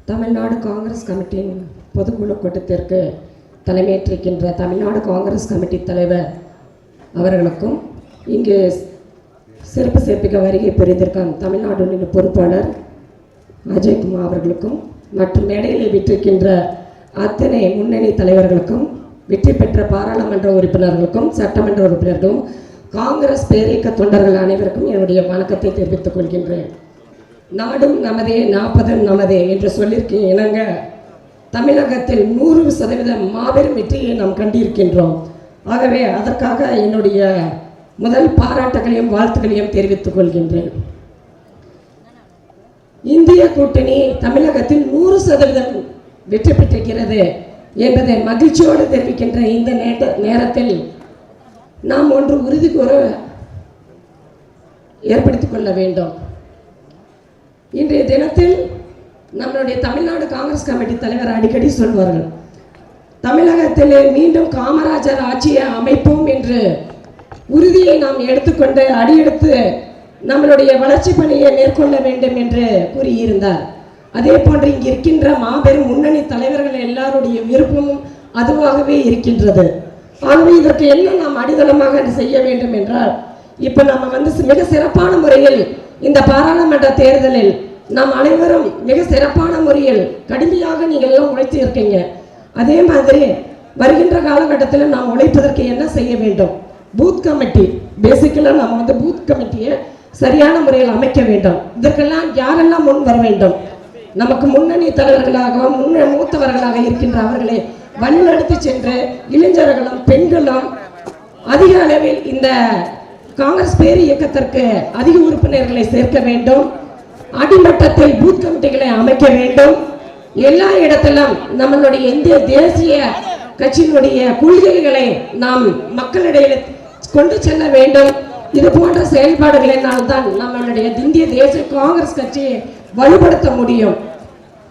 தமிழ்நாடு காங்கிரஸ் கமிட்டியின் பொதுக்குழு கூட்டத்திற்கு தலைமையேற்றிருக்கின்ற தமிழ்நாடு காங்கிரஸ் கமிட்டி தலைவர் அவர்களுக்கும் இங்கு சிறப்பு சேர்ப்பிக்க வருகை புரிந்திருக்கும் தமிழ்நாடு பொறுப்பாளர் அஜய்குமார் அவர்களுக்கும் மற்றும் மேடையில் விட்டிருக்கின்ற அத்தனை முன்னணி தலைவர்களுக்கும் வெற்றி பெற்ற பாராளுமன்ற உறுப்பினர்களுக்கும் சட்டமன்ற உறுப்பினர்களும் காங்கிரஸ் பேரியக்க தொண்டர்கள் அனைவருக்கும் என்னுடைய வணக்கத்தை தெரிவித்துக் கொள்கின்றேன். நாடும் நமதே 40 நமதே என்று சொல்லியிருக்க இணங்க தமிழகத்தில் 100% மாபெரும் வெற்றியை நாம் கண்டிருக்கின்றோம். ஆகவே அதற்காக என்னுடைய முதல் பாராட்டுகளையும் வாழ்த்துக்களையும் தெரிவித்துக் கொள்கின்றேன். இந்திய கூட்டணி தமிழகத்தில் 100% வெற்றி பெற்றிருக்கிறது என்பதை மகிழ்ச்சியோடு தெரிவிக்கின்ற இந்த நேரத்தில் நாம் ஒன்று உறுதி கூற ஏற்படுத்திக் கொள்ள வேண்டும். இன்றைய தினத்தில் நம்மளுடைய தமிழ்நாடு காங்கிரஸ் கமிட்டி தலைவர் அடிக்கடி சொல்வார்கள், தமிழகத்திலே மீண்டும் காமராஜர் ஆட்சியை அமைப்போம் என்று உறுதியை நாம் எடுத்துக்கொண்டு அடியெடுத்து நம்மளுடைய வளர்ச்சி பணியை மேற்கொள்ள வேண்டும் என்று கூறியிருந்தார். அதே போன்று இங்கு இருக்கின்ற மாபெரும் முன்னணி தலைவர்கள் எல்லாருடைய விருப்பமும் அதுவாகவே இருக்கின்றது. ஆகவே இதற்கு என்ன நாம் அடித்தளமாக செய்ய வேண்டும் என்றால், இப்போ நம்ம மிக சிறப்பான முறையில் இந்த பாராளுமன்ற தேர்தலில் நாம் அனைவரும் மிக சிறப்பான முறையில் கடுமையாக நீங்கள் எல்லாம் உழைத்து இருக்கீங்க. அதே மாதிரி வருகின்ற காலகட்டத்தில் நாம் உழைப்பதற்கு என்ன செய்ய வேண்டும்? பூத் கமிட்டி, பேசிக்கலாக நம்ம பூத் கமிட்டியை சரியான முறையில் அமைக்க வேண்டும். இதற்கெல்லாம் யாரெல்லாம் முன் வர வேண்டும்? நமக்கு முன்னணி தலைவர்களாகவும் மூத்தவர்களாக இருக்கின்ற அவர்களை வழிநடத்தி சென்று இளைஞர்களும் பெண்களும் அதிக அளவில் இந்த காங்கிரஸ் பேர் இயக்கத்திற்கு அதிக உறுப்பினர்களை சேர்க்க வேண்டும். அடிமட்டத்தில் பூத் கமிட்டிகளை அமைக்க வேண்டும். எல்லா இடத்திலும் நம்மளுடைய இந்திய தேசிய கட்சியினுடைய கொள்கைகளை நாம் மக்களிடையே கொண்டு செல்ல வேண்டும். இது போன்ற செயல்பாடுகளினால் தான் நம்மளுடைய இந்திய தேசிய காங்கிரஸ் கட்சியை வலுப்படுத்த முடியும்.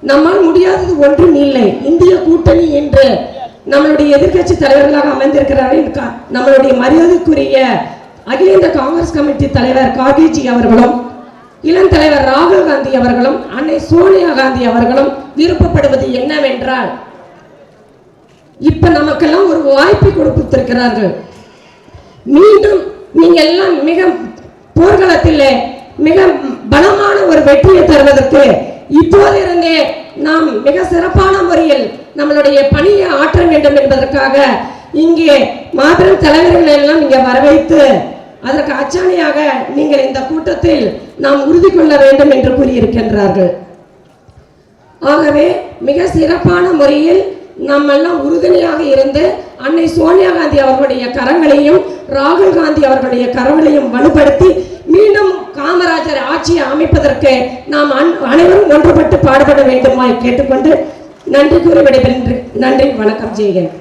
நம்மால் முடியாதது ஒன்றும் இல்லை. இந்திய கூட்டணி என்று நம்மளுடைய எதிர்கட்சி தலைவர்களாக அமைந்திருக்கிறார்கள் நம்மளுடைய மரியாதைக்குரிய அகில இந்திய காங்கிரஸ் கமிட்டி தலைவர் கார்கேஜி அவர்களும் இளம் தலைவர் ராகுல் காந்தி அவர்களும் அன்னை சோனியா காந்தி அவர்களும் விருப்பப்படுவது என்னவென்றால், இப்ப நமக்கெல்லாம் ஒரு வாய்ப்பை கொடுத்திருக்கிறார்கள். மீண்டும் நீங்க எல்லாம் மிக போர்க்களத்தில் மிக பலமான ஒரு வெற்றியை தருவதற்கு இப்போதிருந்தே நாம் மிக சிறப்பான முறையில் நம்மளுடைய பணியை ஆற்ற வேண்டும் என்பதற்காக இங்கே மாபெரும் தலைவர்கள் எல்லாம் இங்கே வரவைத்து அதற்கு அச்சாணியாக நீங்கள் இந்த கூட்டத்தில் நாம் உறுதி கொள்ள வேண்டும் என்று கூறியிருக்கின்றார்கள். ஆகவே மிக சிறப்பான முறையில் நாம் எல்லாம் உறுதுணையாக இருந்து அன்னை சோனியா காந்தி அவர்களுடைய கரங்களையும் ராகுல் காந்தி அவர்களுடைய கரங்களையும் வலுப்படுத்தி மீண்டும் காமராஜர் ஆட்சியை அமைப்பதற்கு நாம் அனைவரும் ஒன்றுபட்டு பாடுபட வேண்டுமாய் கேட்டுக்கொண்டு நன்றி கூறி விடைபெறுகின்றேன். நன்றி, வணக்கம், ஜெயகன்.